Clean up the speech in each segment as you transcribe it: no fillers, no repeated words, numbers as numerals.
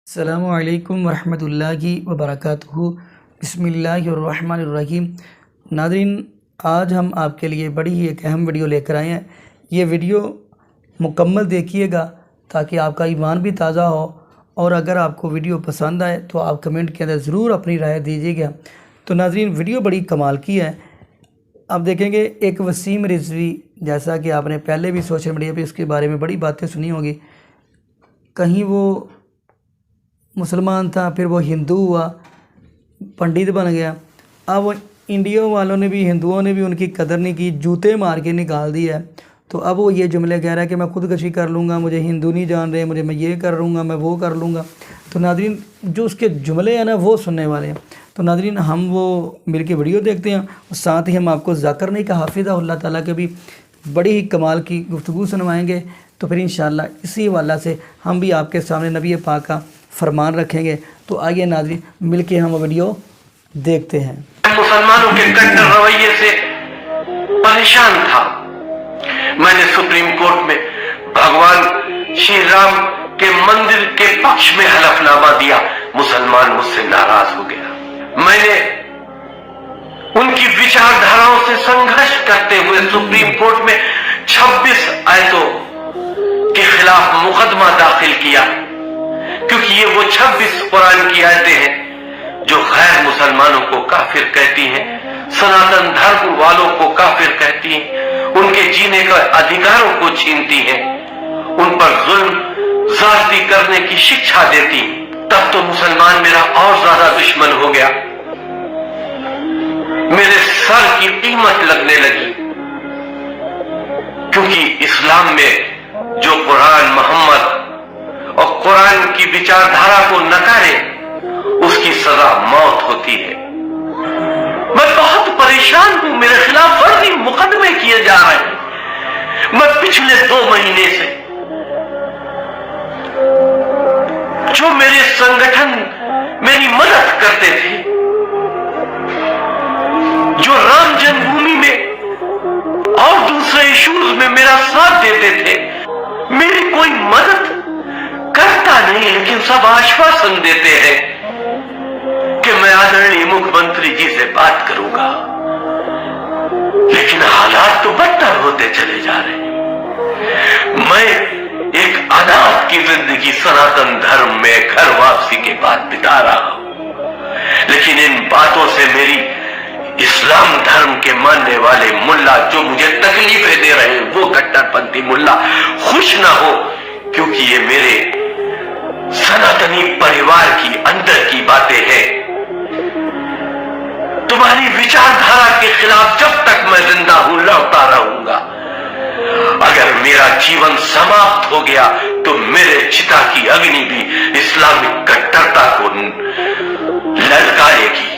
السلام علیکم ورحمۃ اللہ وبرکاتہ۔ بسم اللہ الرحمن الرحیم۔ ناظرین، آج ہم آپ کے لیے بڑی ہی ایک اہم ویڈیو لے کر آئے ہیں۔ یہ ویڈیو مکمل دیکھیے گا تاکہ آپ کا ایمان بھی تازہ ہو، اور اگر آپ کو ویڈیو پسند آئے تو آپ کمنٹ کے اندر ضرور اپنی رائے دیجیے گا۔ تو ناظرین، ویڈیو بڑی کمال کی ہے۔ آپ دیکھیں گے ایک وسیم رضوی، جیسا کہ آپ نے پہلے بھی سوشل میڈیا پہ اس کے بارے میں بڑی باتیں سنی ہوں گی، کہیں وہ مسلمان تھا، پھر وہ ہندو ہوا، پنڈت بن گیا۔ اب انڈیا والوں نے بھی، ہندوؤں نے بھی ان کی قدر نہیں کی، جوتے مار کے نکال دیا ہے۔ تو اب وہ یہ جملے کہہ رہا ہے کہ میں خودکشی کر لوں گا، مجھے ہندو نہیں جان رہے، میں یہ کر لوں گا، میں وہ کر لوں گا۔ تو ناظرین، جو اس کے جملے ہیں نا، وہ سننے والے ہیں۔ تو ناظرین، ہم وہ مل کے ویڈیو دیکھتے ہیں، اور ساتھ ہی ہم آپ کو ذاکر نہیں کا حافظہ اللہ تعالیٰ کے بھی بڑی ہی کمال کی گفتگو سنوائیں گے۔ تو پھر انشاءاللہ اسی حوالہ سے ہم بھی آپ کے سامنے نبی پاک کا فرمان رکھیں گے۔ تو آئیے ناظرین، مل کے ہم ویڈیو دیکھتے ہیں۔ مسلمانوں کے کٹر رویے سے پریشان تھا۔ میں نے سپریم کورٹ میں بھگوان شری رام کے مندر کے پکش میں حلف نامہ دیا، مسلمان مجھ سے ناراض ہو گیا۔ میں نے ان کی وچار دھاراؤں سے سنگھرش کرتے ہوئے سپریم کورٹ میں 26 آیتوں کے خلاف مقدمہ داخل کیا، کیونکہ یہ وہ 26 قرآن کی آیتیں ہیں جو غیر مسلمانوں کو کافر کہتی ہیں، سناتن دھرم والوں کو کافر کہتی ہیں، ان کے جینے کا ادھیکاروں کو چھینتی ہیں، ان پر ظلم زیادتی کرنے کی شکشا دیتی ہیں۔ تب تو مسلمان میرا اور زیادہ دشمن ہو گیا، میرے سر کی قیمت لگنے لگی، کیونکہ اسلام میں جو قرآن محمد اور قرآن کی وچار دھارا کو نکارے اس کی سزا موت ہوتی ہے۔ میں بہت پریشان ہوں، میرے خلاف فرضی مقدمے کیے جا رہے ہیں۔ میں پچھلے 2 مہینے سے جو میرے سنگٹھن میری مدد کرتے تھے، جو رام جنم بھومی میں اور دوسرے ایشوز میں میرا ساتھ دیتے تھے، میری کوئی مدد کرتا نہیں، لیکن سب آشواسن دیتے ہیں کہ میں آدرنی مکھ منتری جی سے بات کروں گا، لیکن حالات تو بدتر ہوتے چلے جا رہے ہیں۔ میں ایک اناج کی زندگی سناتن دھرم میں گھر واپسی کے بعد بتا رہا ہوں، لیکن ان باتوں سے میری اسلام دھرم کے ماننے والے ملا جو مجھے تکلیفیں دے رہے ہیں، وہ کٹر پنتھی ملا خوش نہ ہو، کیونکہ یہ میرے سناتنی پریوار کی اندر کی باتیں ہیں۔ تمہاری وچار دھارا کے خلاف جب تک میں زندہ ہوں لڑتا رہوں گا۔ اگر میرا جیون سماپت ہو گیا تو میرے چتا کی اگنی بھی اسلامی کٹرتا کو للکارے گی۔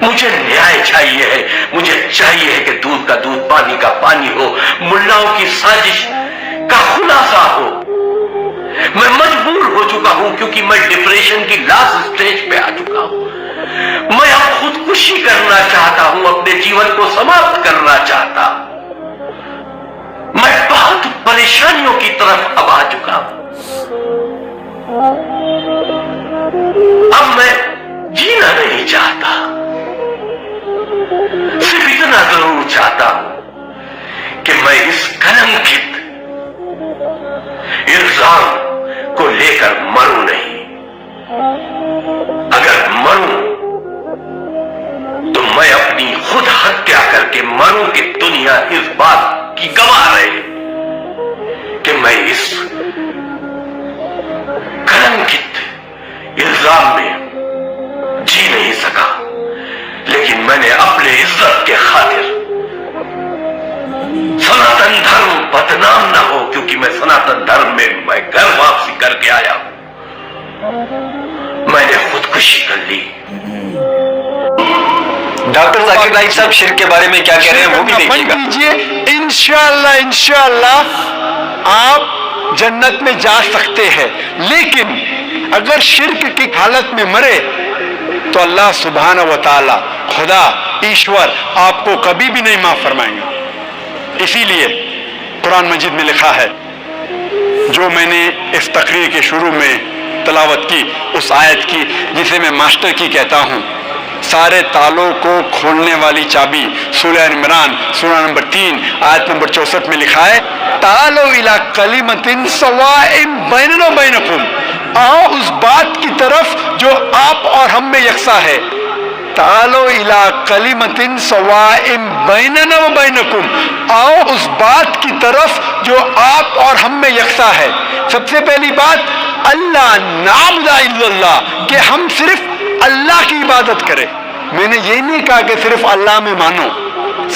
مجھے نیائے چاہیے ہے، مجھے چاہیے ہے کہ دودھ کا دودھ پانی کا پانی ہو، ملاؤں کی سازش کا خلاصہ ہو۔ میں مجبور ہو چکا ہوں، کیونکہ میں ڈپریشن کی لاسٹ سٹیج پہ آ چکا ہوں۔ میں اب خودکشی کرنا چاہتا ہوں، اپنے جیون کو سماپت کرنا چاہتا ہوں۔ میں بہت پریشانیوں کی طرف اب آ چکا ہوں۔ اب میں جینا نہیں چاہتا، صرف اتنا ضرور چاہتا ہوں کہ میں اس کلنکت الزام کو لے کر مروں نہیں۔ اگر مروں تو میں اپنی خود ہتیا کر کے مروں کہ دنیا اس بات کی گواہ رہے کہ میں اس کلنکت الزام میں جی نہیں سکا، لیکن میں نے اپنے عزت کے خاطر سناتن دھرم بدنام نہ ہو، کیونکہ میں سناتن دھرم میں گھر واپسی کر کے آیا ہوں، میں نے خودکشی کر لی۔ ڈاکٹر ذاکر نائک صاحب شرک کے بارے میں کیا کہہ رہے ہیں وہ بھی دیکھیے گا۔ انشاءاللہ آپ جنت میں جا سکتے ہیں، لیکن اگر شرک کی حالت میں مرے تو اللہ سبحانہ و تعالی خدا ایشور آپ کو کبھی بھی نہیں معاف فرمائیں گے۔ اسی لیے قرآن مجید میں لکھا ہے جو میں نے اس تقریر کے شروع میں تلاوت کی، اس آیت کی جسے میں ماسٹر کی کہتا ہوں، سارے تالوں کو کھولنے والی چابی، سورہ عمران سورہ نمبر 3 آیت نمبر 64 میں لکھا ہے، تعالوا الی کلمۃ سواء بیننا و بینکم، آؤ اس بات کی طرف جو آپ اور ہم میں یکساں ہے، تعالوا الی کلمۃ سواء بیننا و بینکم، آؤ اس بات کی طرف جو آپ اور ہم میں یکساں ہے۔ سب سے پہلی بات، اللہ نعبد الا اللہ، کہ ہم صرف اللہ کی عبادت کریں۔ میں نے یہ نہیں کہا کہ صرف اللہ میں مانو،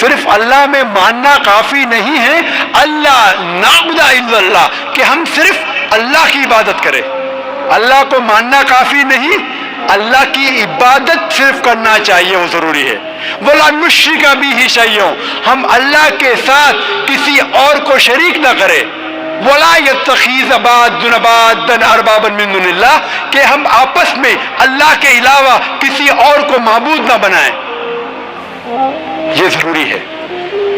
صرف اللہ میں ماننا کافی نہیں ہے، اللہ نعبد الا اللہ، کہ ہم صرف اللہ کی عبادت کریں۔ اللہ کو ماننا کافی نہیں، اللہ کی عبادت صرف کرنا چاہیے، وہ ضروری ہے۔ وَلَا نُشْرِكَ بِهِ شَيْئًا، ہم اللہ کے ساتھ کسی اور کو شریک نہ کریں۔ وَلَا يَتَّخِذَ بَعْضُنَا بَعْضًا أَرْبَابًا مِّن دُونِ اللَّهِ، کہ ہم آپس میں اللہ کے علاوہ کسی اور کو معبود نہ بنائیں، یہ ضروری ہے۔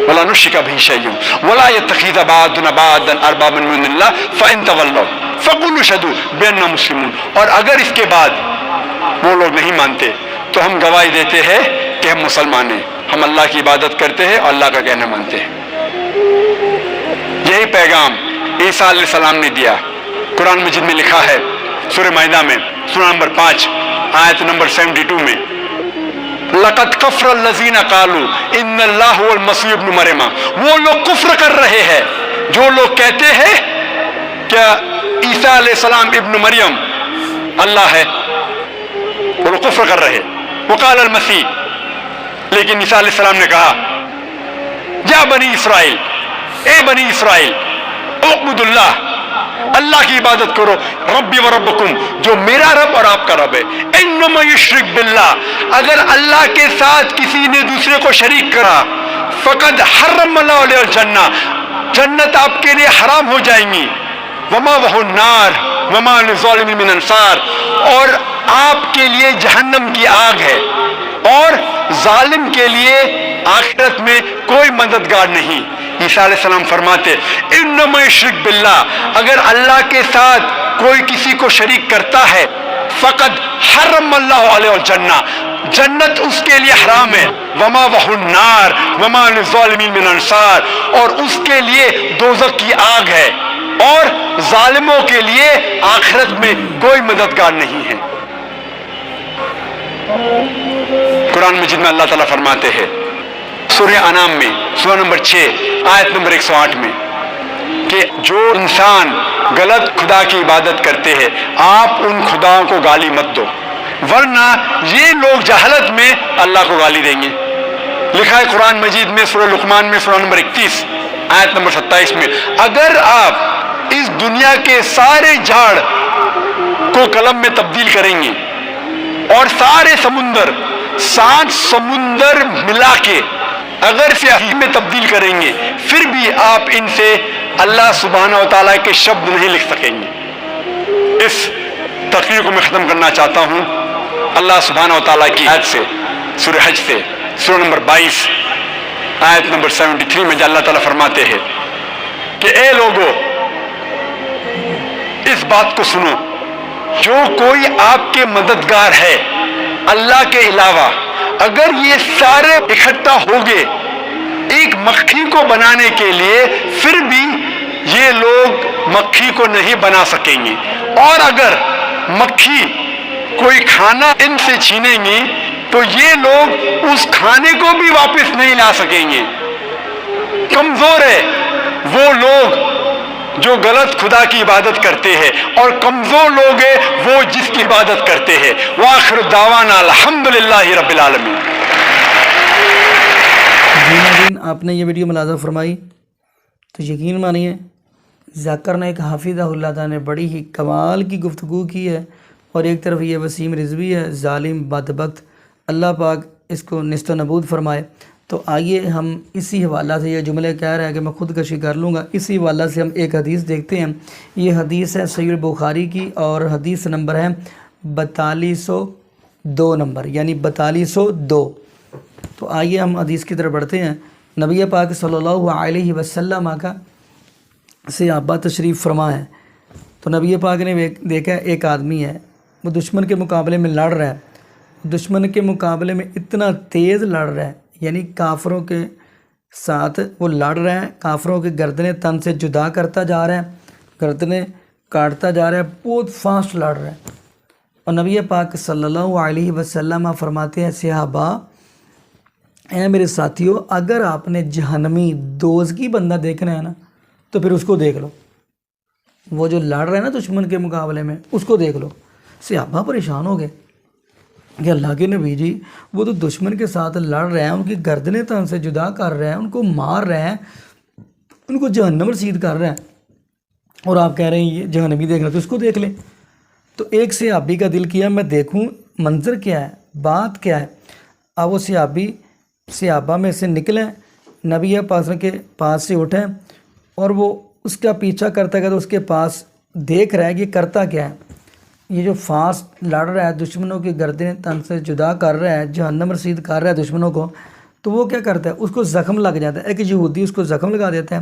وَلَا نُشْرِكَ بِهِ شَيْئًا وَلَا يَتَّخِذَ بَعْضُنَا بَعْضًا أَرْبَابًا مِّن دُونِ اللَّهِ فَإِن تَوَلَّوْا فَقُولُوا اشْهَدُوا بِأَنَّا مُسْلِمُونَ، اور اگر اس کے بعد وہ لوگ نہیں مانتے تو ہم گواہی دیتے ہیں کہ ہم مسلمان ہیں، ہم اللہ کی عبادت کرتے ہیں اور اللہ کا کہنا مانتے ہیں۔ یہی پیغام عیسیٰ علیہ السلام نے دیا۔ قرآن مجید میں لکھا ہے سورہ مائدہ میں سورہ نمبر 5 آیت نمبر 72 میں، لَقَدْ كَفَرَ الَّذِينَ قَالُوا إِنَّ اللَّهَ هُوَ الْمَسِيحُ ابْنُ مَرْيَمَ، وہ لوگ کفر کر رہے ہیں جو لوگ کہتے ہیں کہ عیسیٰ علیہ السلام ابن مریم اللہ ہے، وہ لوگ کفر کر رہے۔ وقال المسیح، لیکن عیسیٰ علیہ السلام نے کہا، یا بنی اسرائیل، اے بنی اسرائیل، اعبدوا اللہ، اللہ کی عبادت کرو، ربی و ربکم، جو میرا رب اور آپ کا رب ہے۔ انما یشرک باللہ، اگر اللہ کے ساتھ کسی نے دوسرے کو شریک کرا، فقد حرم اللہ علیہ الجنہ، جنت آپ کے لیے حرام ہو جائیں گی، وما وہ النار وما للظالمین من انصار، اور آپ کے لیے جہنم کی آگ ہے، اور ظالم کے لیے آخرت میں کوئی مددگار نہیں۔ عیسیٰ علیہ السلام فرماتے، انما یشرک باللہ، اگر اللہ کے ساتھ کوئی کسی کو شریک کرتا ہے، فقد حرم اللہ علیہ الجنہ، جنت اس کے لیے حرام ہے، وما وہ النار وما للظالمین من انصار، اور اس کے لیے دوزخ کی آگ ہے، اور ظالموں کے لیے آخرت میں کوئی مددگار نہیں ہے۔ قرآن مجید میں اللہ تعالیٰ فرماتے ہیں سورہ انعام میں سورہ نمبر 6 آیت نمبر 108 میں کہ جو انسان غلط خدا کی عبادت کرتے ہیں، آپ ان خداؤں کو گالی مت دو، ورنہ یہ لوگ جہالت میں اللہ کو گالی دیں گے۔ لکھا ہے قرآن مجید میں سورہ لقمان میں سورہ نمبر 31 آیت نمبر 27 میں، اگر آپ اس دنیا کے سارے جھاڑ کو قلم میں تبدیل کریں گے اور سارے سمندر 7 سمندر ملا کے اگر سیاہی میں تبدیل کریں گے، پھر بھی آپ ان سے اللہ سبحانہ و تعالیٰ کے شبد نہیں لکھ سکیں گے۔ اس تقریر کو میں ختم کرنا چاہتا ہوں اللہ سبحانہ و تعالیٰ کی آیت سے، سورہ حج سے، سورہ نمبر 22 آیت نمبر 73 میں، جو اللہ تعالیٰ فرماتے ہیں کہ اے لوگو، اس بات کو سنو، جو کوئی آپ کے مددگار ہے اللہ کے علاوہ، اگر یہ سارے اکٹھا ہو گئے ایک مکھی کو بنانے کے لیے، پھر بھی یہ لوگ مکھی کو نہیں بنا سکیں گے، اور اگر مکھی کوئی کھانا ان سے چھینیں گی تو یہ لوگ اس کھانے کو بھی واپس نہیں لا سکیں گے۔ کمزور ہے وہ لوگ جو غلط خدا کی عبادت کرتے ہیں، اور کمزور لوگ ہیں وہ جس کی عبادت کرتے ہیں۔ وآخر دعوانا الحمدللہ رب العالمین۔ جی ناظرین، آپ نے یہ ویڈیو ملاحظہ فرمائی تو یقین مانیے ذاکر نائک حافظہ اللہ تعالیٰ نے بڑی ہی کمال کی گفتگو کی ہے، اور ایک طرف یہ وسیم رضوی ہے ظالم بدبخت، اللہ پاک اس کو نیست و نابود فرمائے۔ تو آئیے ہم اسی حوالہ سے، یہ جملے کہہ رہا ہے کہ میں خودکشی کر لوں گا، اسی حوالہ سے ہم ایک حدیث دیکھتے ہیں۔ یہ حدیث ہے صحیح البخاری کی، اور حدیث نمبر ہے 4202 نمبر، یعنی 4202۔ تو آئیے ہم حدیث کی طرف بڑھتے ہیں۔ نبی پاک صلی اللہ علیہ وسلم کا صحابہ تشریف فرما ہے تو نبی پاک نے دیکھا ایک آدمی ہے وہ دشمن کے مقابلے میں لڑ رہا ہے، دشمن کے مقابلے میں اتنا تیز لڑ رہا ہے، یعنی کافروں کے ساتھ وہ لڑ رہا ہے، کافروں کی گردنیں تن سے جدا کرتا جا رہا ہے، گردنیں کاٹتا جا رہا ہے، بہت فاسٹ لڑ رہا ہے۔ اور نبی پاک صلی اللہ علیہ وسلم فرماتے ہیں صحابہ، اے میرے ساتھیوں، اگر آپ نے جہنمی دوزخی بندہ دیکھنا ہے نا تو پھر اس کو دیکھ لو، وہ جو لڑ رہا ہے نا دشمن کے مقابلے میں، اس کو دیکھ لو۔ صحابہ پریشان ہو گئے کہ اللہ کے نبی جی، وہ تو دشمن کے ساتھ لڑ رہے ہیں، ان کی گردنیں تن سے جدا کر رہے ہیں، ان کو مار رہے ہیں، ان کو جہنم رسید کر رہے ہیں، اور آپ کہہ رہے ہیں یہ جہنمی دیکھنا تو اس کو دیکھ لیں۔ تو ایک صحابی کا دل کیا میں دیکھوں منظر کیا ہے، بات کیا ہے۔ اب وہ صحابہ میں سے نکلیں، نبی پاک کے پاس سے اٹھیں، اور وہ اس کا پیچھا کرتا گیا تو اس کے پاس دیکھ رہا ہے کہ یہ کرتا کیا ہے، یہ جو فاسٹ لڑ رہا ہے، دشمنوں کی گردنیں تن سے جدا کر رہا ہے، جہنم رسید کر رہا ہے دشمنوں کو، تو وہ کیا کرتا ہے، اس کو زخم لگ جاتا ہے۔ ایک یہودی اس کو زخم لگا دیتا ہے،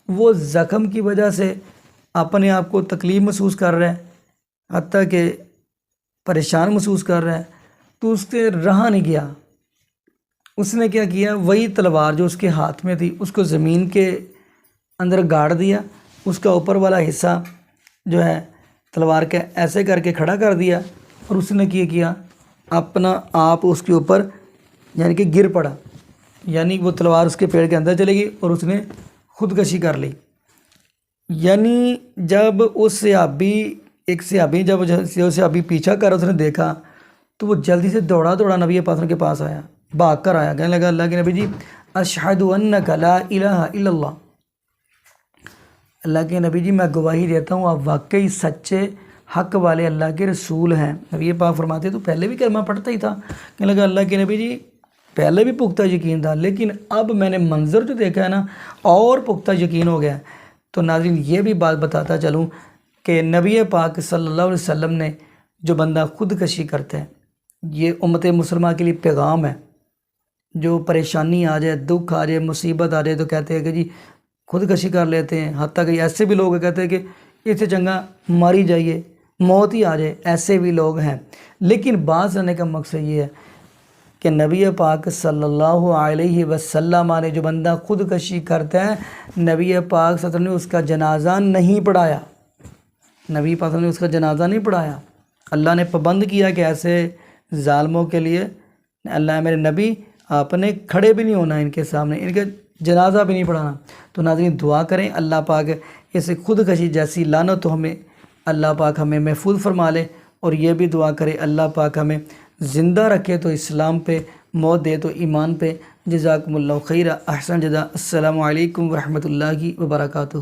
وہ زخم کی وجہ سے اپنے آپ کو تکلیف محسوس کر رہا ہے، حتیٰ کہ پریشان محسوس کر رہا ہے، تو اس سے رہا نہیں گیا، اس نے کیا کیا، وہی تلوار جو اس کے ہاتھ میں تھی اس کو زمین کے اندر گاڑ دیا، اس کا اوپر والا حصہ جو ہے تلوار کے ایسے کر کے کھڑا کر دیا، اور اس نے کیا اپنا آپ اس کے اوپر یعنی کہ گر پڑا، یعنی وہ تلوار اس کے پیڑ کے اندر چلے گی اور اس نے خودکشی کر لی۔ یعنی جب ایک صحابی پیچھا کر اس نے دیکھا تو وہ جلدی سے دوڑا نبی پاک کے پاس آیا، بھاگ کر آیا، کہنے لگا اللہ کے نبی جی اشہد انک لا الہ الا اللہ، اللہ کے نبی جی میں گواہی دیتا ہوں آپ واقعی سچے حق والے اللہ کے رسول ہیں۔ نبی پاک فرماتے تو پہلے بھی کلمہ پڑھتا ہی تھا، کہنے لگا اللہ کے نبی جی پہلے بھی پختہ یقین تھا، لیکن اب میں نے منظر جو دیکھا ہے نا اور پختہ یقین ہو گیا۔ تو ناظرین یہ بھی بات بتاتا چلوں کہ نبی پاک صلی اللہ علیہ وسلم نے جو بندہ خودکشی کرتا ہے، یہ امت مسلمہ کے لیے پیغام ہے، جو پریشانی آ جائے، دکھ آ جائے، مصیبت آ جائے تو کہتے ہیں کہ جی خودکشی کر لیتے ہیں، حتیٰ کہ ایسے بھی لوگ کہتے ہیں کہ اس سے چنگا ماری جائیے، موت ہی آ جائے، ایسے بھی لوگ ہیں۔ لیکن بات کرنے کا مقصد یہ ہے کہ نبی پاک صلی اللہ علیہ وسلم نے جو بندہ خودکشی کرتا ہے، نبی پاک صلی اللہ علیہ وسلم نے اس کا جنازہ نہیں پڑھایا، نبی پاک نے اس کا جنازہ نہیں پڑھایا۔ اللہ نے پابند کیا کہ ایسے ظالموں کے لیے اللہ میرے نبی آپ نے کھڑے بھی نہیں ہونا ان کے سامنے، ان کے جنازہ بھی نہیں پڑھانا۔ تو ناظرین دعا کریں اللہ پاک اس خودکشی جیسی لعنت تو ہمیں اللہ پاک ہمیں محفوظ فرما لے، اور یہ بھی دعا کرے اللہ پاک ہمیں زندہ رکھے تو اسلام پہ، موت دے تو ایمان پہ۔ جزاکم اللہ خیر، احسن جزا۔ السلام علیکم ورحمۃ اللہ وبرکاتہ۔